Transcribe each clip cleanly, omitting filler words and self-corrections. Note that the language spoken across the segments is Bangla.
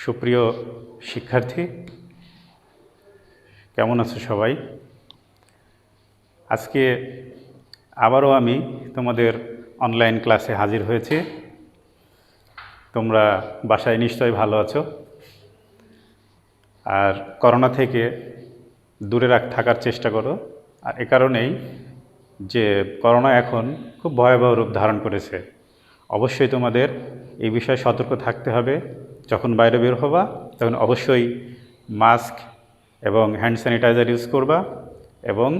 সুপ্রিয় শিক্ষার্থী, কেমন আছো সবাই? আজকে আবারও আমি তোমাদের অনলাইন ক্লাসে হাজির হয়েছি। তোমরা বাসায় নিশ্চয়ই ভালো আছো, আর করোনা থেকে দূরে থাকার চেষ্টা করো। আর এ কারণেই যে করোনা এখন খুব ভয়াবহ রূপ ধারণ করেছে। অবশ্যই তোমাদের এই বিষয়ে সতর্ক থাকতে হবে। যখন বাইরে বের হবা তখন অবশ্যই মাস্ক এবং হ্যান্ড স্যানিটাইজার ইউজ করবা এবং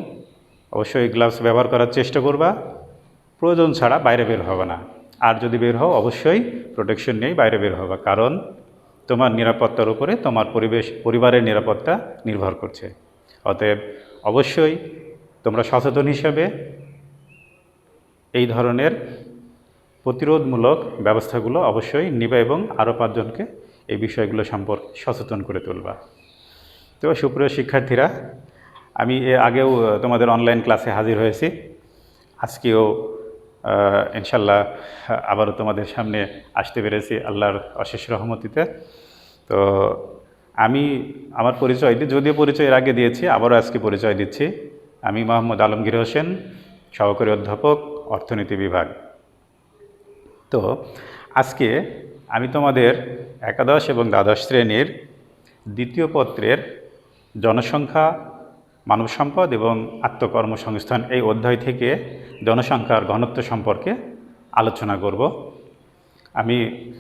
অবশ্যই গ্লাভস ব্যবহার করার চেষ্টা করবা। প্রয়োজন ছাড়া বাইরে বের হবে না। আর যদি বের হও অবশ্যই প্রোটেকশন নিয়েই বাইরে বের হবা, কারণ তোমার নিরাপত্তার উপরে তোমার পরিবারের নিরাপত্তা নির্ভর করছে। অতএব অবশ্যই তোমরা সচেতন হিসেবে এই ধরনের প্রতিরোধমূলক ব্যবস্থাগুলো অবশ্যই নিবে এবং আরও 5 জনকে এই বিষয়গুলো সম্পর্কে সচেতন করে তুলবা। তো সুপ্রিয় শিক্ষার্থীরা, আমি এর আগেও তোমাদের অনলাইন ক্লাসে হাজির হয়েছি। আজকেও ইনশাল্লাহ আবারও তোমাদের সামনে আসতে পেরেছি আল্লাহর অশেষ রহমতিতে। তো আমি আমার পরিচয় দিই, যদিও পরিচয় এর আগে দিয়েছি, আবারও আজকে পরিচয় দিচ্ছি। আমি মোহাম্মদ আলমগীর হোসেন, সহকারী অধ্যাপক, অর্থনীতি বিভাগ। তো আজকে আমি তোমাদের একাদশ এবং দ্বাদশ শ্রেণীর দ্বিতীয় পত্রের জনসংখ্যা, মানব সম্পদ এবং আত্মকর্মসংস্থান এই অধ্যায় থেকে জনসংখ্যার ঘনত্ব সম্পর্কে আলোচনা করব। আমি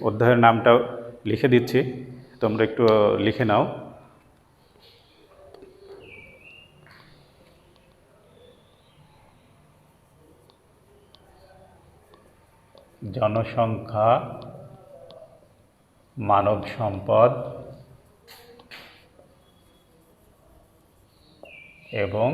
অধ্যায়ের নামটাও লিখে দিচ্ছি, তোমরা একটু লিখে নাও। জনসংখ্যা, মানব সম্পদ এবং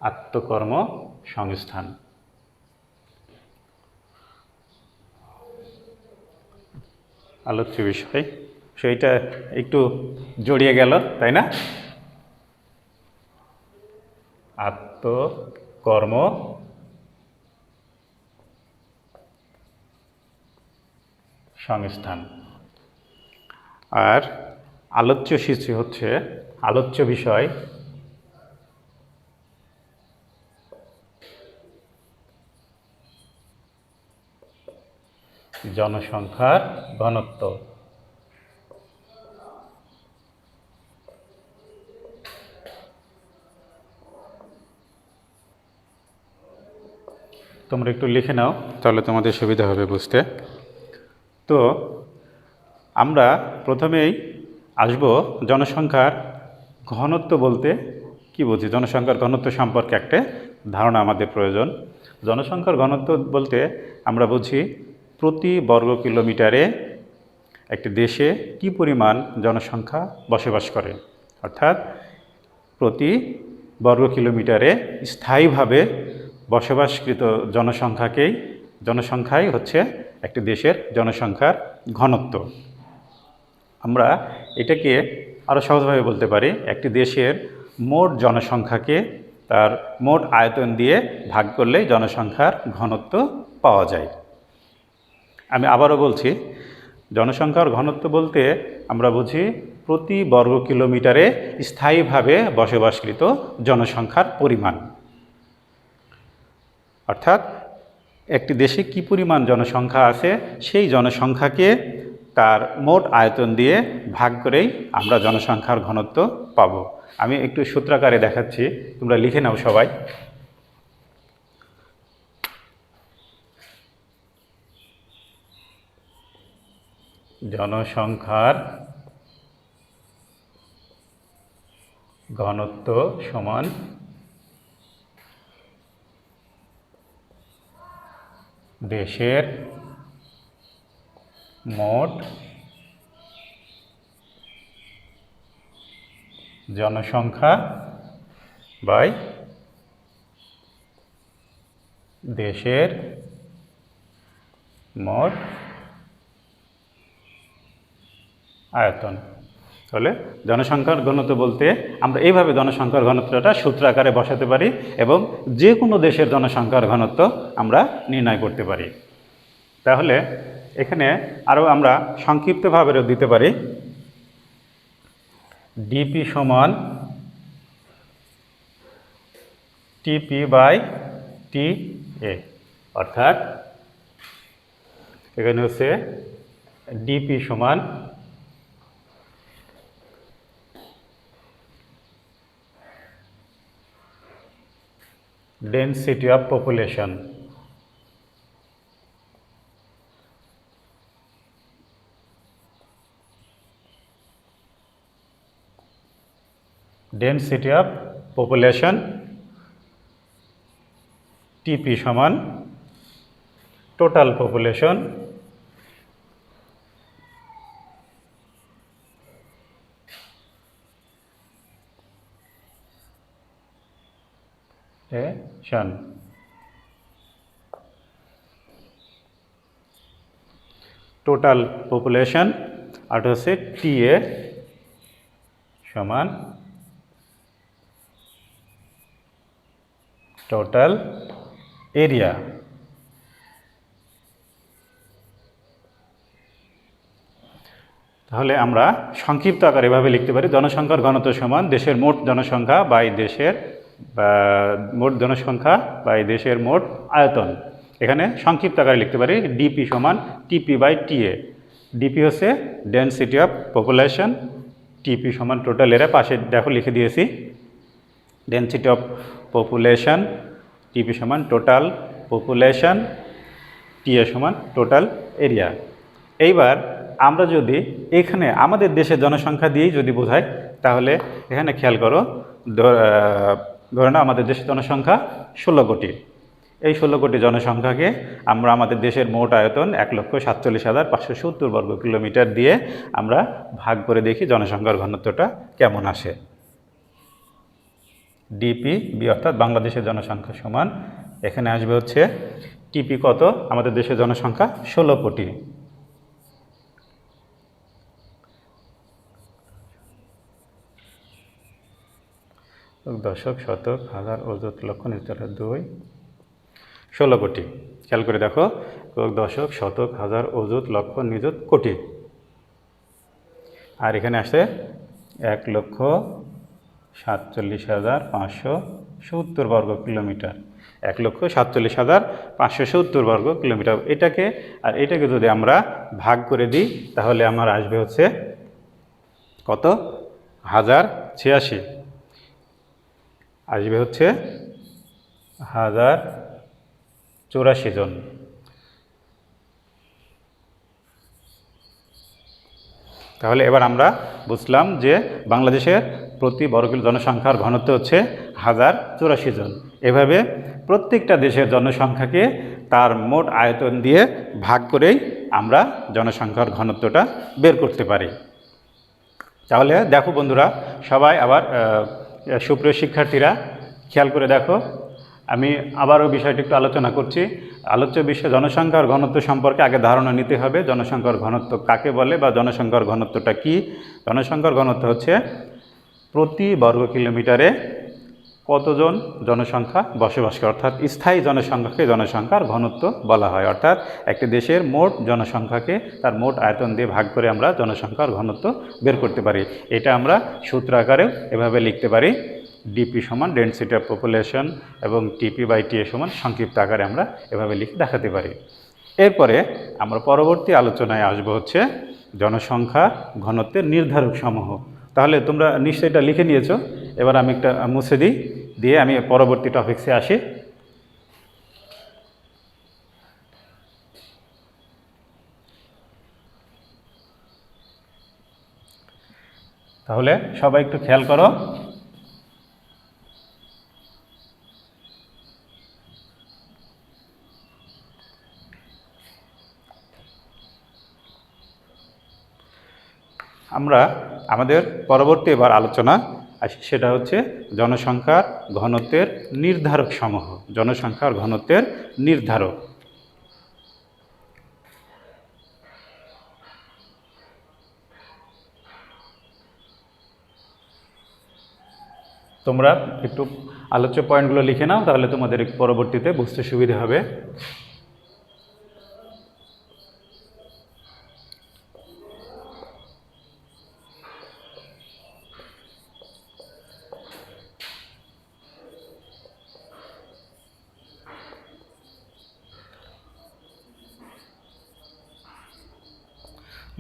আত্মকর্মসংস্থান। আলোচ্য বিষয়, সেইটা একটু জড়িয়ে গেল, তাই না? আত্মকর্মসংস্থান। আর আলোচ্য বিষয় জনসংখ্যার ঘনত্ব। তোমরা একটু লিখে নাও, তাহলে তোমাদের সুবিধা হবে বুঝতে। তো আমরা প্রথমেই আসব জনসংখ্যার ঘনত্ব বলতে কি বুঝি। জনসংখ্যার ঘনত্ব সম্পর্কে একটা ধারণা আমাদের প্রয়োজন। জনসংখ্যার ঘনত্ব বলতে আমরা বুঝি প্রতি বর্গ কিলোমিটারে একটি দেশে কি পরিমাণ জনসংখ্যা বসবাস করে, অর্থাৎ প্রতি বর্গ কিলোমিটারে স্থায়ীভাবে বসবাসকৃত জনসংখ্যাই হচ্ছে একটি দেশের জনসংখ্যার ঘনত্ব। আমরা এটাকে আরও সহজভাবে বলতে পারি, একটি দেশের মোট জনসংখ্যাকে তার মোট আয়তন দিয়ে ভাগ করলেই জনসংখ্যার ঘনত্ব পাওয়া যায়। আমি আবারও বলছি, জনসংখ্যার ঘনত্ব বলতে আমরা বুঝি প্রতি বর্গ কিলোমিটারে স্থায়ীভাবে বসবাসকৃত জনসংখ্যার পরিমাণ, অর্থাৎ একটি দেশে কি পরিমাণ জনসংখ্যা আছে সেই জনসংখ্যাকে তার মোট আয়তন দিয়ে ভাগ করেই আমরা জনসংখ্যার ঘনত্ব পাব। আমি একটু সূত্রাকারে দেখাচ্ছি, তোমরা লিখে নাও সবাই। জনসংখ্যার ঘনত্ব সমান দেশের মোট জনসংখ্যা বাই দেশের মোট আয়তন। তাহলে জনসংখ্যার ঘনত্ব বলতে আমরা এইভাবে জনসংখ্যার ঘনত্বটা সূত্র আকারে বসাতে পারি এবং যে কোনো দেশের জনসংখ্যার ঘনত্ব আমরা নির্ণয় করতে পারি। তাহলে এখানে আরও আমরা সংক্ষিপ্তভাবেও দিতে পারি ডিপি সমান টিপি বাই টি এ, অর্থাৎ এখানে হচ্ছে ডিপি সমান density of population, density of population TP সমান total population ation, total population আর হচ্ছে TA সমান total area। তাহলে আমরা সংক্ষিপ্ত আকারে এভাবে লিখতে পারি জনসংখ্যার ঘনত্ব সমান দেশের মোট জনসংখ্যা বাই দেশের মোট জনসংখ্যা বাই দেশের মোট আয়তন। এখানে সংক্ষিপ্ত আকারে লিখতে পারি ডিপি সমান টিপি বাই টিএ। ডিপি হচ্ছে ডেনসিটি অফ পপুলেশন, টিপি সমান টোটাল এরিয়া, পাশে দেখো লিখে দিয়েছি ডেনসিটি অফ পপুলেশন, টিপি সমান টোটাল পপুলেশন, টিএ সমান টোটাল এরিয়া। এইবার আমরা যদি এখানে আমাদের দেশের জনসংখ্যা দিয়েই যদি বোঝাই তাহলে এখানে খেয়াল করো, ধরে নাও আমাদের দেশের জনসংখ্যা 16 কোটি। এই 16 কোটি জনসংখ্যাকে আমরা আমাদের দেশের মোট আয়তন 1,47,570 বর্গ কিলোমিটার দিয়ে আমরা ভাগ করে দেখি জনসংখ্যার ঘনত্বটা কেমন আসে। ডিপি বি অর্থাৎ বাংলাদেশের জনসংখ্যা সমান এখানে আসবে হচ্ছে টিপি কত, আমাদের দেশের জনসংখ্যা 16 কোটি। দশক, শতক, হাজার, অযুত, লক্ষ, নিযুত, 2, 16 কোটি। খেয়াল করে দেখো, দশক, শতক, হাজার, অযুত, লক্ষ, নিযুত, কোটি। আর এখানে আসে 1,47,570 বর্গ কিলোমিটার, 1,47,570 বর্গ কিলোমিটার। এটাকে আর এটাকে যদি আমরা ভাগ করে দিই তাহলে আমার আসবে হচ্ছে কত, 1086, আসবে হচ্ছে 1084 জন। তাহলে এবার আমরা বুঝলাম যে বাংলাদেশের প্রতি বর্গ জনসংখ্যার ঘনত্ব হচ্ছে 1084 জন। এভাবে প্রত্যেকটা দেশের জনসংখ্যাকে তার মোট আয়তন দিয়ে ভাগ করেই আমরা জনসংখ্যার ঘনত্বটা বের করতে পারি। তাহলে দেখো বন্ধুরা, সবাই আবার সুপ্রিয় শিক্ষার্থীরা খেয়াল করে দেখো, আমি আবারও বিষয়টি একটু আলোচনা করছি। আলোচ্য বিষয় জনসংখ্যার ঘনত্ব সম্পর্কে আগে ধারণা নিতে হবে। জনসংখ্যার ঘনত্ব কাকে বলে বা জনসংখ্যার ঘনত্বটা কি? জনসংখ্যার ঘনত্ব হচ্ছে প্রতি বর্গ কিলোমিটারে কতজন জনসংখ্যা বসবাস করে, অর্থাৎ স্থায়ী জনসংখ্যাকে জনসংখ্যার ঘনত্ব বলা হয়। অর্থাৎ একটি দেশের মোট জনসংখ্যাকে তার মোট আয়তন দিয়ে ভাগ করে আমরা জনসংখ্যার ঘনত্ব বের করতে পারি। এটা আমরা সূত্র আকারেও এভাবে লিখতে পারি, ডিপি সমান ডেনসিটি অফ পপুলেশন এবং টিপি বাই টিএ সমান সংক্ষিপ্ত আকারে আমরা এভাবে লিখে দেখাতে পারি। এরপরে আমরা পরবর্তী আলোচনায় আসবো হচ্ছে জনসংখ্যা ঘনত্বের নির্ধারক সমূহ। তাহলে তোমরা নিশ্চয়ই এটা লিখে নিয়েছো। এবার আমি একটা মুছে দিই, দিয়ে আমি পরবর্তী টপিক্সে আসি। তাহলে সবাই একটু খেয়াল করো, আমরা আমাদের পরবর্তী এবার আলোচনা আসি, সেটা হচ্ছে জনসংখ্যার ঘনত্বের নির্ধারক সমূহ। জনসংখ্যার ঘনত্বের নির্ধারক। তোমরা একটু আলোচ্য পয়েন্টগুলো লিখে নাও, তাহলে তোমাদের পরবর্তীতে বুঝতে সুবিধা হবে।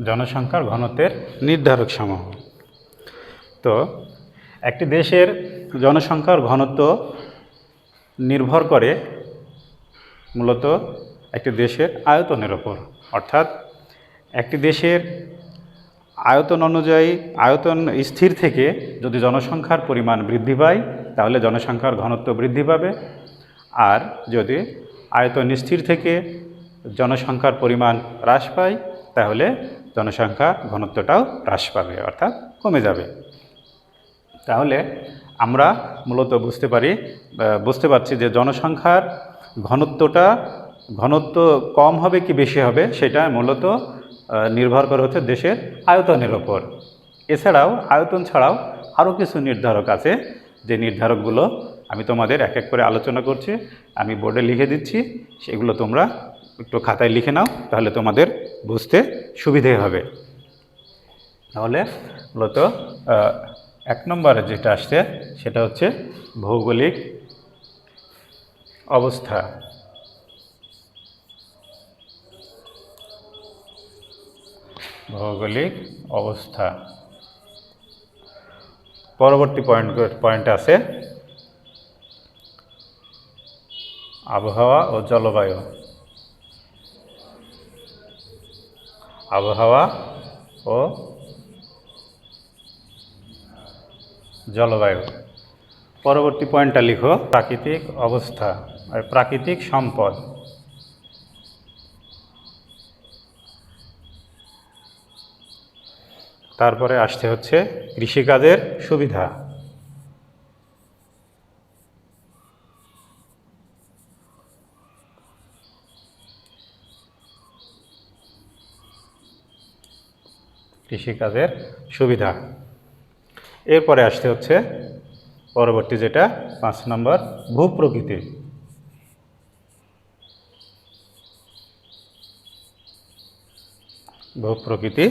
জনসংখ্যার ঘনত্বের নির্ধারক সমূহ। তো একটি দেশের জনসংখ্যার ঘনত্ব নির্ভর করে মূলত একটি দেশের আয়তনের ওপর। অর্থাৎ একটি দেশের আয়তন অনুযায়ী, আয়তন স্থির থেকে যদি জনসংখ্যার পরিমাণ বৃদ্ধি পায় তাহলে জনসংখ্যার ঘনত্ব বৃদ্ধি পাবে, আর যদি আয়তন স্থির থেকে জনসংখ্যার পরিমাণ হ্রাস পায় তাহলে জনসংখ্যার ঘনত্বটাও হ্রাস পাবে, অর্থাৎ কমে যাবে। তাহলে আমরা মূলত বুঝতে পারছি যে জনসংখ্যার ঘনত্ব কম হবে কি বেশি হবে সেটা মূলত নির্ভর করে হচ্ছে দেশের আয়তনের ওপর। এছাড়াও আয়তন ছাড়াও আরও কিছু নির্ধারক আছে, যে নির্ধারকগুলো আমি তোমাদের এক এক করে আলোচনা করছি, আমি বোর্ডে লিখে দিচ্ছি, সেগুলো তোমরা একটু খাতায় লিখে নাও, তাহলে তোমাদের বুঝতে সুবিধে হবে। তাহলে মূলত 1 নম্বরে যেটা আসছে সেটা হচ্ছে ভৌগোলিক অবস্থা। ভৌগোলিক অবস্থা। পরবর্তী পয়েন্ট আছে আবহাওয়া ও জলবায়ু। আবহাওয়া ও জলবায়ু। পরবর্তী পয়েন্টটা লিখো প্রাকৃতিক অবস্থা আর প্রাকৃতিক সম্পদ। তারপরে আসতে হচ্ছে কৃষিকাজের সুবিধা। কৃষিকাজের সুবিধা। এরপরে আসতে হচ্ছে পরবর্তী যেটা 5 নম্বর, ভূপ্রকৃতি। ভূপ্রকৃতি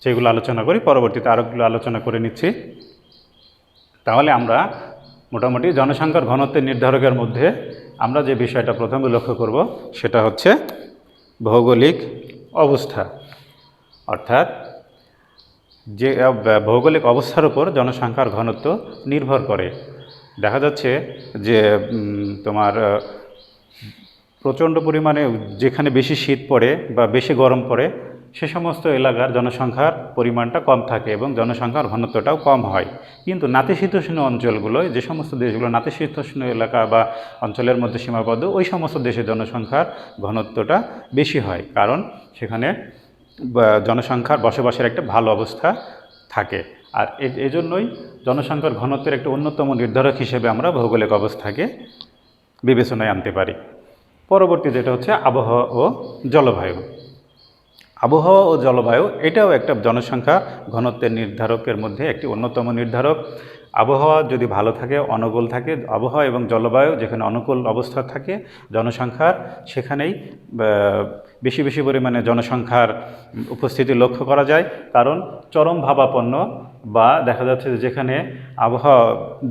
যেগুলো আলোচনা করি, পরবর্তীতে আরেকগুলো আলোচনা করে নিচ্ছি। তাহলে আমরা মোটামুটি জনসংখ্যার ঘনত্বের নির্ধারকের মধ্যে আমরা যে বিষয়টা প্রথমে লক্ষ্য করব সেটা হচ্ছে ভৌগোলিক অবস্থা। অর্থাৎ যে ভৌগোলিক অবস্থার উপর জনসংখ্যার ঘনত্ব নির্ভর করে। দেখা যাচ্ছে যে তোমার প্রচণ্ড পরিমাণে যেখানে বেশি শীত পড়ে বা বেশি গরম পড়ে সে সমস্ত এলাকার জনসংখ্যার পরিমাণটা কম থাকে এবং জনসংখ্যার ঘনত্বটাও কম হয়। কিন্তু নাতিশীতোষ্ণ অঞ্চলগুলোয়, যে সমস্ত দেশগুলো নাতিশীতোষ্ণ এলাকা বা অঞ্চলের মধ্যে সীমাবদ্ধ, ওই সমস্ত দেশে জনসংখ্যার ঘনত্বটা বেশি হয়, কারণ সেখানে জনসংখ্যার বসবাসের একটা ভালো অবস্থা থাকে। আর এজন্যই জনসংখ্যার ঘনত্বের একটা অন্যতম নির্ধারক হিসেবে আমরা ভৌগোলিক অবস্থাকে বিবেচনায় আনতে পারি। পরবর্তী যেটা হচ্ছে আবহাওয়া ও জলবায়ু। আবহাওয়া ও জলবায়ু এটাও একটা জনসংখ্যা ঘনত্বের নির্ধারকের মধ্যে একটি অন্যতম নির্ধারক। আবহাওয়া যদি ভালো থাকে, অনুকূল থাকে, আবহাওয়া এবং জলবায়ু যেখানে অনুকূল অবস্থা থাকে জনসংখ্যার, সেখানেই বেশি বেশি পরিমাণে জনসংখ্যার উপস্থিতি লক্ষ্য করা যায়। কারণ চরমভাবাপন্ন বা দেখা যাচ্ছে যেখানে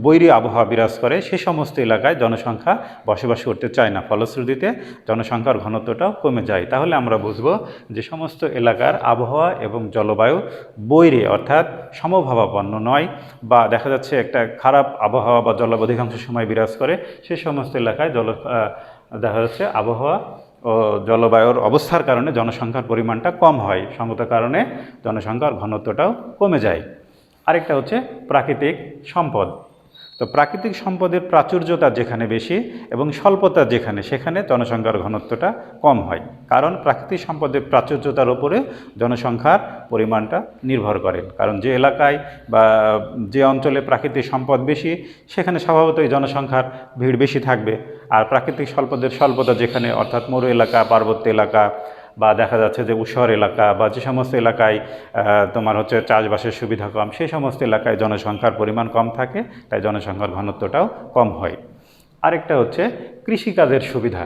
বৈরী আবহাওয়া বিরাজ করে সে সমস্ত এলাকায় জনসংখ্যা বসবাস করতে চায় না, ফলশ্রুতিতে জনসংখ্যার ঘনত্বটাও কমে যায়। তাহলে আমরা বুঝব যে সমস্ত এলাকার আবহাওয়া এবং জলবায়ু বৈরী অর্থাৎ সমভাবাপন্ন নয়, বা দেখা যাচ্ছে একটা খারাপ আবহাওয়া বা জলবায়ু অধিকাংশ সময় বিরাজ করে সে সমস্ত এলাকায় দেখা যাচ্ছে আবহাওয়া ও জলবায়ুর অবস্থার কারণে জনসংখ্যার পরিমাণটা কম হয়, সঙ্গত কারণে জনসংখ্যার ঘনত্বটাও কমে যায়। আরেকটা হচ্ছে প্রাকৃতিক সম্পদ। তো প্রাকৃতিক সম্পদের প্রাচুর্যতা যেখানে বেশি এবং স্বল্পতা যেখানে, সেখানে জনসংখ্যার ঘনত্বটা কম হয়, কারণ প্রাকৃতিক সম্পদের প্রাচুর্যতার উপরে জনসংখ্যার পরিমাণটা নির্ভর করে। কারণ যে এলাকায় বা যে অঞ্চলে প্রাকৃতিক সম্পদ বেশি সেখানে স্বভাবতই জনসংখ্যার ভিড় বেশি থাকবে। আর প্রাকৃতিক সম্পদের স্বল্পতা যেখানে, অর্থাৎ মরু এলাকা, পার্বত্য এলাকা বা দেখা যাচ্ছে যে উশহর এলাকা বা যে সমস্ত এলাকায় তোমার হচ্ছে চাষবাসের সুবিধা কম, সেই সমস্ত এলাকায় জনসংখ্যার পরিমাণ কম থাকে, তাই জনসংখ্যার ঘনত্বটাও কম হয়। আরেকটা হচ্ছে কৃষিকাজের সুবিধা।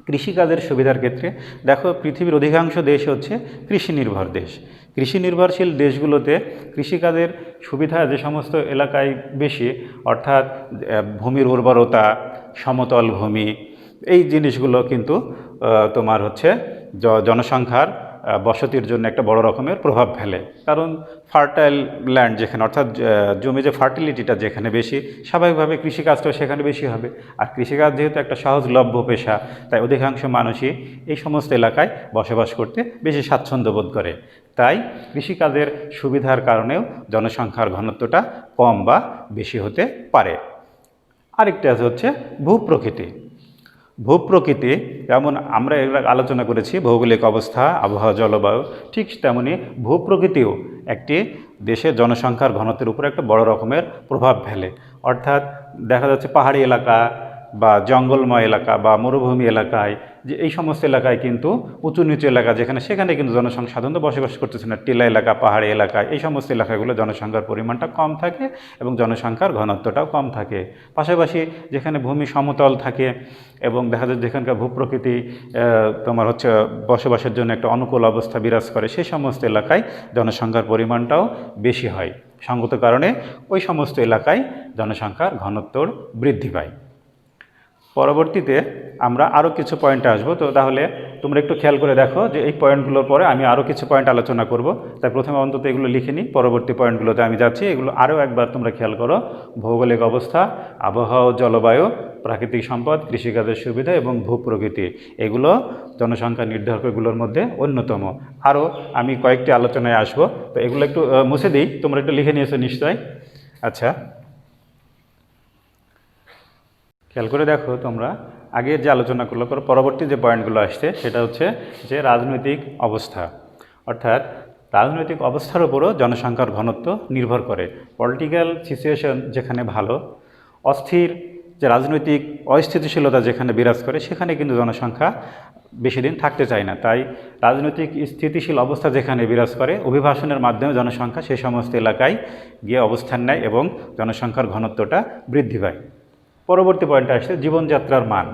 কৃষিকাজের সুবিধার ক্ষেত্রে দেখো, পৃথিবীর অধিকাংশ দেশ হচ্ছে কৃষি নির্ভর দেশ। কৃষি নির্ভরশীল দেশগুলোতে কৃষিকাজের সুবিধা যে সমস্ত এলাকায় বেশি, অর্থাৎ ভূমির উর্বরতা, সমতল ভূমি, এই জিনিসগুলো কিন্তু তোমার হচ্ছে জনসংখ্যার বসতির জন্য একটা বড় রকমের প্রভাব ফেলে। কারণ ফার্টাইল ল্যান্ড যেখানে, অর্থাৎ জমি যে ফার্টিলিটিটা যেখানে বেশি, স্বাভাবিকভাবে কৃষিকাজটাও সেখানে বেশি হবে। আর কৃষিকাজ যেহেতু একটা সহজলভ্য পেশা, তাই অধিকাংশ মানুষই এই সমস্ত এলাকায় বসবাস করতে বেশি স্বাচ্ছন্দ্য বোধ করে। তাই কৃষিকাজের সুবিধার কারণেও জনসংখ্যার ঘনত্বটা কম বা বেশি হতে পারে। আরেকটা হচ্ছে ভূপ্রকৃতি। ভূপ্রকৃতি যেমন আমরা এগুলো আলোচনা করেছি, ভৌগোলিক অবস্থা, আবহাওয়া, জলবায়ু, ঠিক তেমনি ভূপ্রকৃতিও একটি দেশের জনসংখ্যার ঘনত্বের উপর একটা বড় রকমের প্রভাব ফেলে। অর্থাৎ দেখা যাচ্ছে পাহাড়ি এলাকা বা জঙ্গলময় এলাকা বা মরুভূমি এলাকায়, যে এই সমস্ত এলাকায় কিন্তু উঁচু নিচু এলাকা যেখানে, সেখানে কিন্তু জনসংখ্যা সাধারণত বসবাস করতেছে না। টিলা এলাকা, পাহাড়ি এলাকায়, এই সমস্ত এলাকাগুলো জনসংখ্যার পরিমাণটা কম থাকে এবং জনসংখ্যার ঘনত্বটাও কম থাকে। পাশাপাশি যেখানে ভূমি সমতল থাকে এবং দেখা যায় যেখানকার ভূপ্রকৃতি তোমার হচ্ছে বসবাসের জন্য একটা অনুকূল অবস্থা বিরাজ করে, সেই সমস্ত এলাকায় জনসংখ্যার পরিমাণটাও বেশি হয়। সঙ্গত কারণে ওই সমস্ত এলাকায় জনসংখ্যার ঘনত্বর বৃদ্ধি পায়। পরবর্তীতে আমরা আরও কিছু পয়েন্টে আসবো। তো তাহলে তোমরা একটু খেয়াল করে দেখো যে এই পয়েন্টগুলোর পরে আমি আরও কিছু পয়েন্ট আলোচনা করব, তাই প্রথমে অন্তত এগুলো লিখে নিই, পরবর্তী পয়েন্টগুলোতে আমি যাচ্ছি। এগুলো আরও একবার তোমরা খেয়াল করো: ভৌগোলিক অবস্থা, আবহাওয়া, জলবায়ু, প্রাকৃতিক সম্পদ, কৃষিকাজের সুবিধা এবং ভূপ্রকৃতি, এগুলো জনসংখ্যা নির্ধারকগুলোর মধ্যে অন্যতম। আরও আমি কয়েকটি আলোচনায় আসবো, তো এগুলো একটু মুছে দিই, তোমরা একটু লিখে নিয়েছো নিশ্চয়ই। আচ্ছা, খেয়াল করে দেখো তোমরা, আগে যে আলোচনা করলো, পরবর্তী যে পয়েন্টগুলো আসছে সেটা হচ্ছে যে রাজনৈতিক অবস্থা, অর্থাৎ রাজনৈতিক অবস্থার উপরও জনসংখ্যার ঘনত্ব নির্ভর করে। পলিটিক্যাল সিচুয়েশন যেখানে ভালো, অস্থির যে রাজনৈতিক অস্থিতিশীলতা যেখানে বিরাজ করে, সেখানে কিন্তু জনসংখ্যা বেশি দিন থাকতে চায় না। তাই রাজনৈতিক স্থিতিশীল অবস্থা যেখানে বিরাজ করে, অভিবাসনের মাধ্যমে জনসংখ্যা সেই সমস্ত এলাকায় গিয়ে অবস্থান নেয় এবং জনসংখ্যার ঘনত্বটা বৃদ্ধি পায়। পরবর্তী পয়েন্টে আসছে জীবনযাত্রার মান।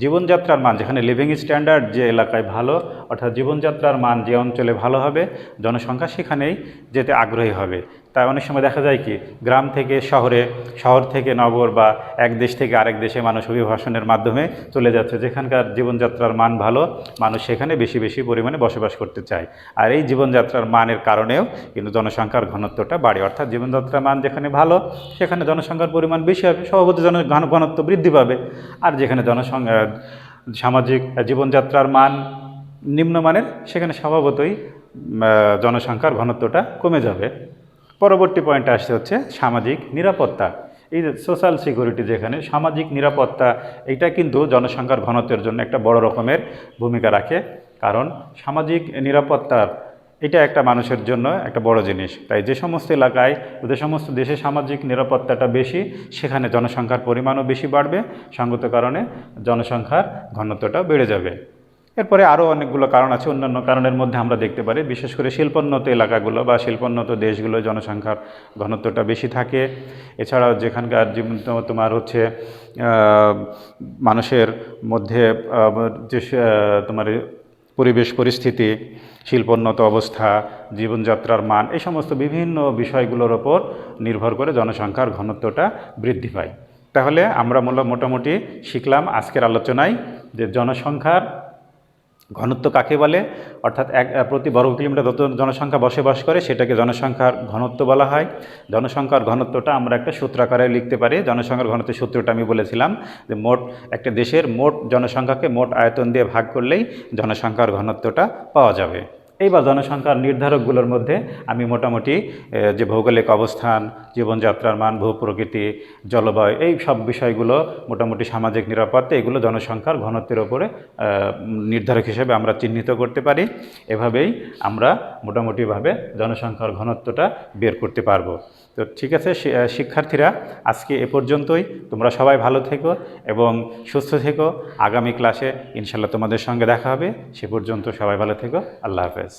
জীবনযাত্রার মান যেখানে লিভিং স্ট্যান্ডার্ড যে এলাকায় ভালো, অর্থাৎ জীবনযাত্রার মান যে অঞ্চলে ভালো হবে, জনসংখ্যা সেখানেই যেতে আগ্রহী হবে। তাই অনেক সময় দেখা যায় কি, গ্রাম থেকে শহরে, শহর থেকে নগর বা এক দেশ থেকে আরেক দেশে মানুষ অভিবাসনের মাধ্যমে চলে যাচ্ছে। যেখানকার জীবনযাত্রার মান ভালো, মানুষ সেখানে বেশি বেশি পরিমাণে বসবাস করতে চায়। আর এই জীবনযাত্রার মানের কারণেও কিন্তু জনসংখ্যার ঘনত্বটা বাড়ে। অর্থাৎ জীবনযাত্রার মান যেখানে ভালো, সেখানে জনসংখ্যার পরিমাণ বেশি হবে, স্বভাবতই ঘনত্ব বৃদ্ধি পাবে। আর যেখানে সামাজিক জীবনযাত্রার মান নিম্নমানের, সেখানে স্বভাবতই জনসংখ্যার ঘনত্বটা কমে যাবে। পরবর্তী পয়েন্টে আসছে হচ্ছে সামাজিক নিরাপত্তা। এই যে সোশ্যাল সিকিউরিটি, যেখানে সামাজিক নিরাপত্তা, এটা কিন্তু জনসংখ্যার ঘনত্বের জন্য একটা বড় রকমের ভূমিকা রাখে। কারণ সামাজিক নিরাপত্তার এটা একটা মানুষের জন্য একটা বড় জিনিস। তাই যে সমস্ত এলাকায়, যে সমস্ত দেশে সামাজিক নিরাপত্তাটা বেশি, সেখানে জনসংখ্যার পরিমাণও বেশি বাড়বে, সঙ্গত কারণে জনসংখ্যার ঘনত্বটা বেড়ে যাবে। এরপরে আরও অনেকগুলো কারণ আছে। অন্যান্য কারণের মধ্যে আমরা দেখতে পারি, বিশেষ করে শিল্পোন্নত এলাকাগুলো বা শিল্পোন্নত দেশগুলো জনসংখ্যার ঘনত্বটা বেশি থাকে। এছাড়াও যেখানকার তোমার হচ্ছে মানুষের মধ্যে যে তোমার পরিবেশ পরিস্থিতি, শিল্পোন্নত অবস্থা, জীবনযাত্রার মান, এই সমস্ত বিভিন্ন বিষয়গুলোর ওপর নির্ভর করে জনসংখ্যার ঘনত্বটা বৃদ্ধি পায়। তাহলে আমরা মোটামুটি শিখলাম আজকের আলোচনায় যে জনসংখ্যার ঘনত্ব কাকে বলে, অর্থাৎ প্রতি বর্গ কিলোমিটার যত জনসংখ্যা বসবাস করে সেটাকে জনসংখ্যার ঘনত্ব বলা হয়। জনসংখ্যার ঘনত্বটা আমরা একটা সূত্রাকারে লিখতে পারি। জনসংখ্যার ঘনত্বের সূত্রটা আমি বলেছিলাম যে একটা দেশের মোট জনসংখ্যাকে মোট আয়তন দিয়ে ভাগ করলেই জনসংখ্যার ঘনত্বটা পাওয়া যাবে। এইবার জনসংখ্যার নির্ধারকগুলোর মধ্যে আমি মোটামুটি যে ভৌগোলিক অবস্থান, জীবনযাত্রার মান, ভূপ্রকৃতি, জলবায়ু, এই সব বিষয়গুলো, মোটামুটি সামাজিক নিরাপত্তা, এগুলো জনসংখ্যার ঘনত্বের ওপরে নির্ধারক হিসেবে আমরা চিহ্নিত করতে পারি। এভাবেই আমরা মোটামুটিভাবে জনসংখ্যার ঘনত্বটা বের করতে পারবো। তো ঠিক আছে শিক্ষার্থীরা, আজকে এ পর্যন্তই। তোমরা সবাই ভালো থেকো এবং সুস্থ থেকো। আগামী ক্লাসে ইনশাল্লাহ তোমাদের সঙ্গে দেখা হবে। সে পর্যন্ত সবাই ভালো থেকো। আল্লাহ হাফেজ।